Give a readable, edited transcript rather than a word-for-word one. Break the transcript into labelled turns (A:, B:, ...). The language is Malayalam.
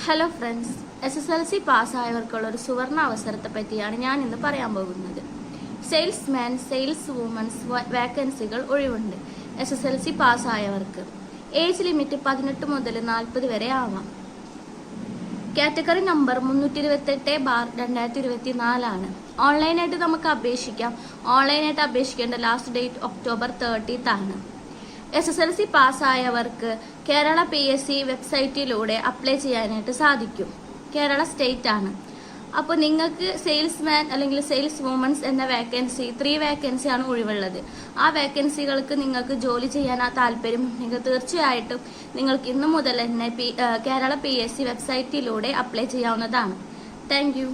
A: ഹലോ ഫ്രണ്ട്സ്, SSLC പാസ്സായവർക്കുള്ള ഒരു സുവർണ അവസരത്തെ പറ്റിയാണ് ഞാൻ ഇന്ന് പറയാൻ പോകുന്നത്. സെയിൽസ്മാൻ, സെയിൽസ് വുമൻസ് വാക്കൻസികൾ ഒഴിവുണ്ട്. SSLC പാസ്സായവർക്ക് ഏജ് ലിമിറ്റ് 18 മുതൽ 40 വരെ ആവാം. കാറ്റഗറി നമ്പർ 328/2024 ആണ്. ഓൺലൈനായിട്ട് നമുക്ക് അപേക്ഷിക്കാം. ഓൺലൈനായിട്ട് അപേക്ഷിക്കേണ്ട ലാസ്റ്റ് ഡേറ്റ് ഒക്ടോബർ 30 ആണ്. SSLC പാസ്സായവർക്ക് കേരള PSC വെബ്സൈറ്റിലൂടെ അപ്ലൈ ചെയ്യാനായിട്ട് സാധിക്കും. കേരള സ്റ്റേറ്റ് ആണ്. അപ്പോൾ നിങ്ങൾക്ക് സെയിൽസ്മാൻ അല്ലെങ്കിൽ സെയിൽസ് വുമൻസ് എന്ന വേക്കൻസി 3 വേക്കൻസിയാണ് ഒഴിവുള്ളത്. ആ വേക്കൻസികൾക്ക് നിങ്ങൾക്ക് ജോലി ചെയ്യാൻ താല്പര്യമുണ്ടെങ്കിൽ തീർച്ചയായിട്ടും നിങ്ങൾക്ക് ഇന്നു മുതൽ തന്നെ കേരള PSC വെബ്സൈറ്റിലൂടെ അപ്ലൈ ചെയ്യാവുന്നതാണ്. Thank you.